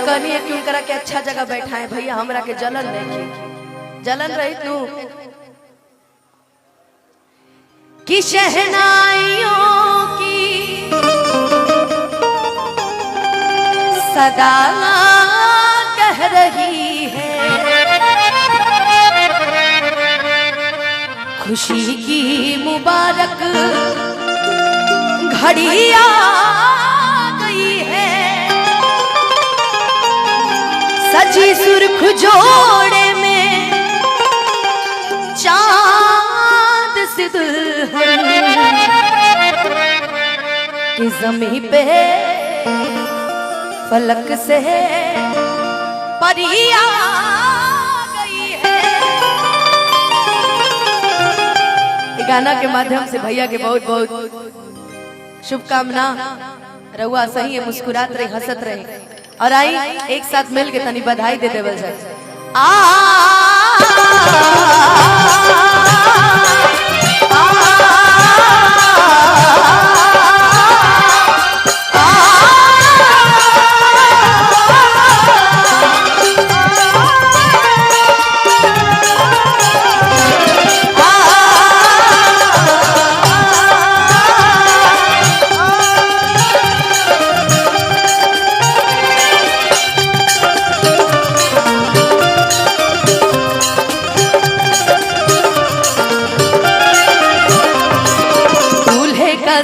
कहनी है क्यों करा के अच्छा जगह बैठा है भैया, हमरा के जलन नहीं जलन रही तू कि शहनाइयों की सदा कह रही है, खुशी की मुबारक घड़ी आ गई है, सजी सुर्ख जोड़े में चांद से दुल्हन की ज़मीं पे फलक से परी आ गई है। गाना के माध्यम से भैया के बहुत बहुत शुभकामना, रहुआ सही है, मुस्कुरात रहे, हंसत रहे। और आई एक साथ मिल के तनी बधाई दे देवल जाए।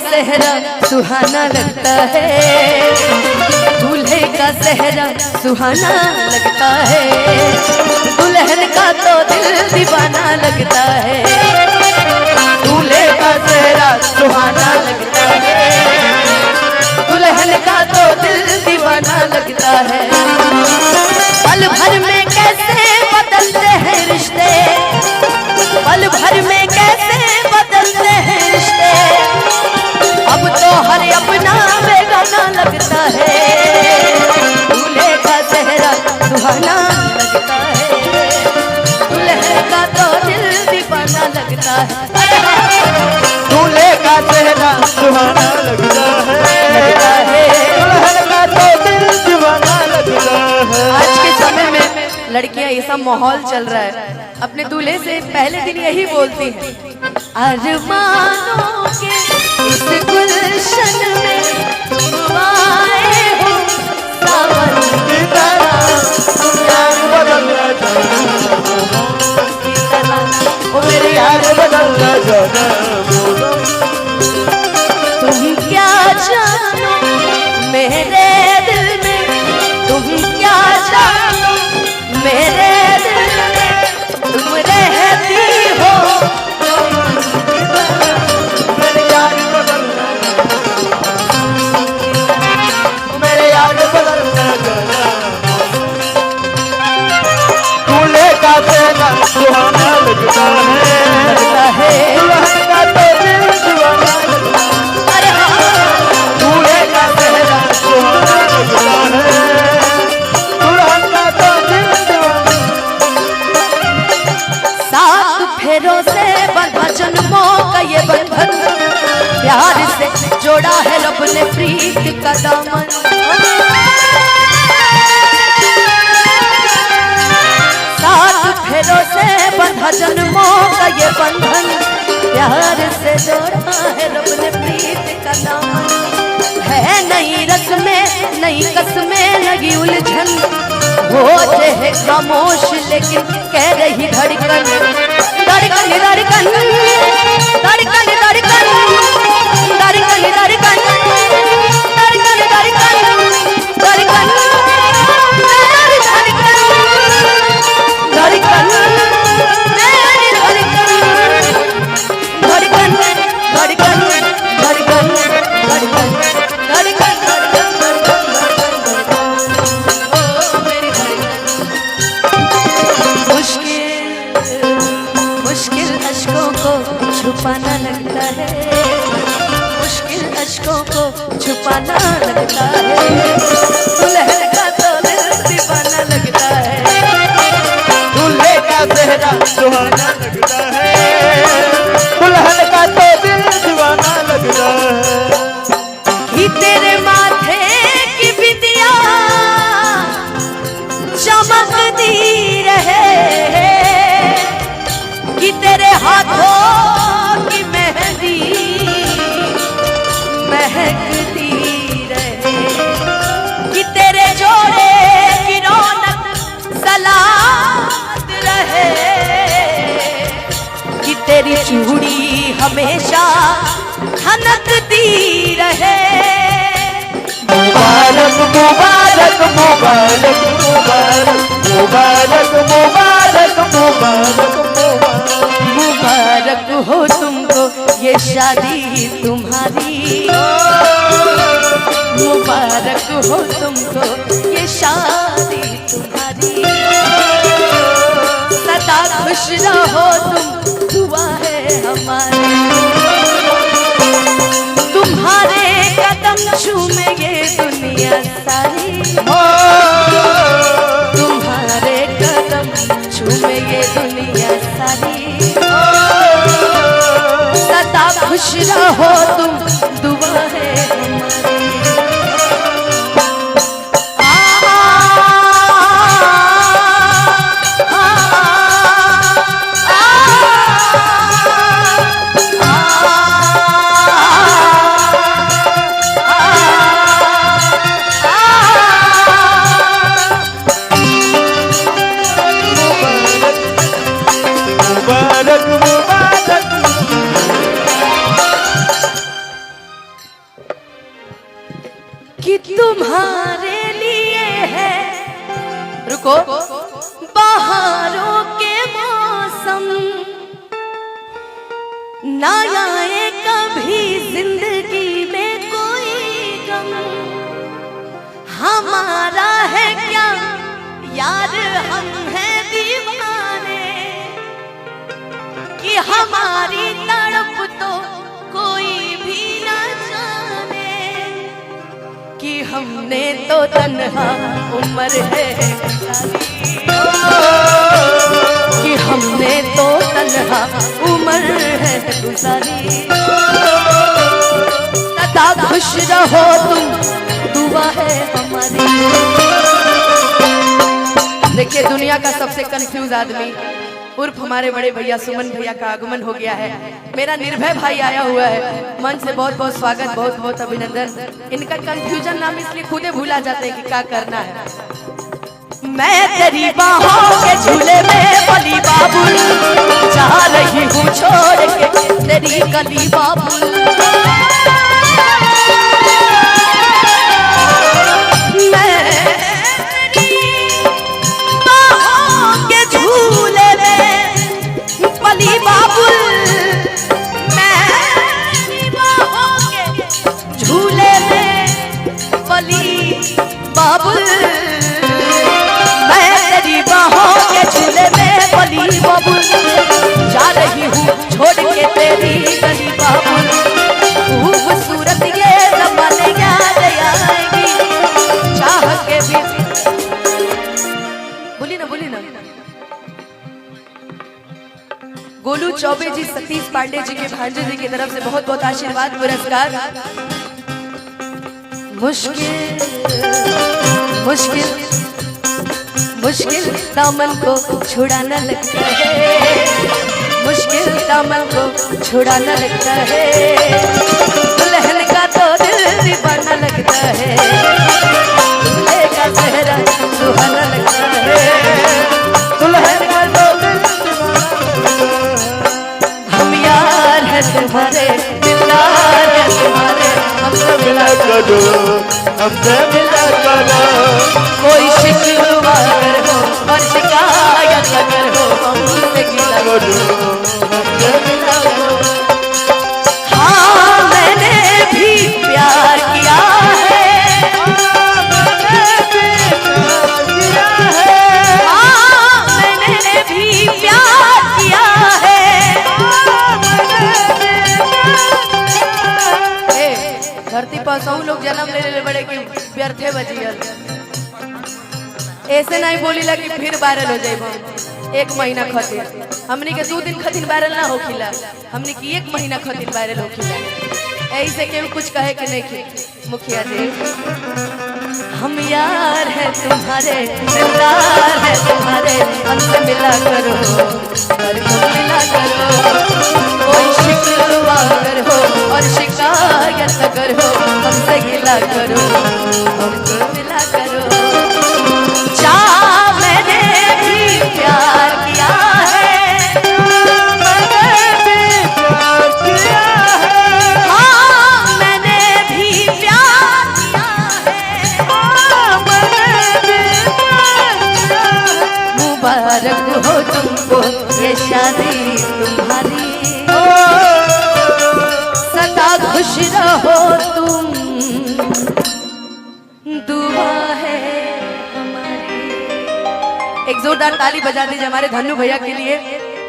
सहरा सुहाना लगता है, दूल्हे का सहरा सुहाना लगता है, दुल्हन का तो दिल दीवाना लगता है, दूल्हे का सहरा सुहाना लगता है, दुल्हन का तो दिल दीवाना लगता है। पल भर में कैसे बदलते हैं रिश्ते, पल भर में कैसे बदलते हैं रिश्ते, अब तो हर अपना बेगाना लगता है, दूल्हे का चेहरा सुहाना लगता है, दुल्हन का तो दिल दीवाना लगता है, दूल्हे का चेहरा सुहाना लगता है, दुल्हन का तो दिल दीवाना लगता है। आज के समय में लड़कियां ये सब माहौल चल रहा है, अपने दूल्हे से पहले दिन यही बोलती हैं, अरमानों के इस गुलशन में तुम आए हो सावन की तरह, यार बदलना ओ मेरे यार बदलना जाना, तुम क्या जानो मेरे दिल में, तुम क्या जानो मेरे दिल में, तुम रहती हो मेरे यार बदलना, मेरे यार बदलना जाना, दूल्हे का चेहरा सुहाना लगता है, दुल्हन का तो दिल दीवाना लगता है, दूल्हे का चेहरा सुहाना लगता है, दुल्हन का तो दिल दीवाना। सात फेरों से बंधा जन्मों का ये बंधन, प्यार से जोड़ा है रब ने प्रीत का दामन, सात फेरों से बंधा जन्मों का ये बंधन, प्यार से जोड़ा है रब ने प्रीत का दामन, है नई रस्में नई कस्में लगी उलझन, होते है खामोश लेकिन कह रही धड़कन, धड़कन धड़कन धड़कन धड़कन धड़कन धड़कन धड़कन धड़कन धड़कन धड़कन धड़कन छुपाना लगता है, मुश्किल अश्कों को छुपाना लगता है, दुल्हन का तो दिल दीवाना लगता है, दूल्हे का चेहरा सुहाना लगता है, दुल्हन का तो दिल दीवाना लगता है। ही तेरे माथे की बिंदिया चूड़ी हमेशा खनकती रहे। मुबारक मुबारक मुबारक मुबारक मुबारक मुबारक मुबारक मुबारक हो तुमको ये शादी तुम्हारी, मुबारक हो तुमको ये शादी तुम्हारी। सदा खुश रहो तुम, दुआ है हमारी। तुम्हारे कदम चूमे ये दुनिया सारी, तुम्हारे कदम चूमे ये दुनिया सारी। सदा खुश रहो तुम, दुआ है हमारी। मुबारक मुबारक कि तुम्हारे लिए है, रुको, बहारों के मौसम ना आए कभी जिंदगी में कोई गम। हमारा है क्या यार, हम हैं दीवाने, कि हमारी तड़प तो कोई भी न जाने, कि हमने तो तन्हा उम्र है गुजारी, कि हमने तो तन्हा उम्र है गुजारी। सदा खुश रहो तुम, दुआ है हमारी। देखिए, दुनिया का सबसे कंफ्यूज आदमी उर्फ हमारे बड़े भैया सुमन भैया का आगमन हो गया है। मेरा निर्भय भाई आया हुआ है, मंच से बहुत बहुत स्वागत, बहुत बहुत अभिनंदन। इनका कंफ्यूजन नाम इसलिए खुदे भूला जाते हैं कि क्या करना है। मैं तेरी बाहों के झूले में बली बाबुल, जा रही हूँ छोड़ के तेरी गली बाबुल। बाबुल मैं तेरी बाहों के झूले में बली बाबुल, जा रही हूँ छोड़ के तेरी गली बाबुल। खूबसूरत ये ज़माने याद आएगी, चाह के भी बोली ना। गोलू चौबे जी, सतीश पांडे जी के भांजे जी की तरफ से बहुत बहुत आशीर्वाद पुरस्कार। मुश्किल मुश्किल दामन को छुड़ाना लगता है, मुश्किल दामन को छुड़ाना लगता है। दुल्हन का तो दिल दीवाना लगता है, दूल्हे का चेहरा सुहाना लगता है। दुल्हन का तो दिल हम यार है तुम्हारे, दिलदार है तुम्हारे, हमसे मिला करो, हमसे मिला करो। कोई शिकवा अगर हो और शिकायत अगर हो, हमसे गिला करो, हमसे मिला करो। हाँ मैंने भी प्यार किया है, हाँ मैंने भी प्यार किया है। धरती पर सौ लोग जन्म ले बड़े की व्यर्थे बजियल, ऐसे नहीं बोली लगी फिर वायरल हो जाए। एक महीना खातिर हमने के 2 दिन खातिर वायरल ना हो खिला, हमने की 1 महीना खातिर वायरल हो खिला। ऐसे केहू कुछ कहे कि नहीं कि मुखिया जी हम यार है तुम्हारे, दिलदार है तुम्हारे, हमसे मिला करो, मिला करो। कोई शिकवा अगर हो और शिकायत अगर हो, हमसे गिला करो, हमको मिला करो। जा मैंने भी प्यार किया है, मैंने भी जोरदार ताली बजा दीजिए हमारे धन्नू भैया के लिए।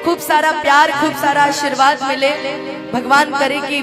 खूब सारा प्यार, खूब सारा आशीर्वाद मिले। भगवान करे कि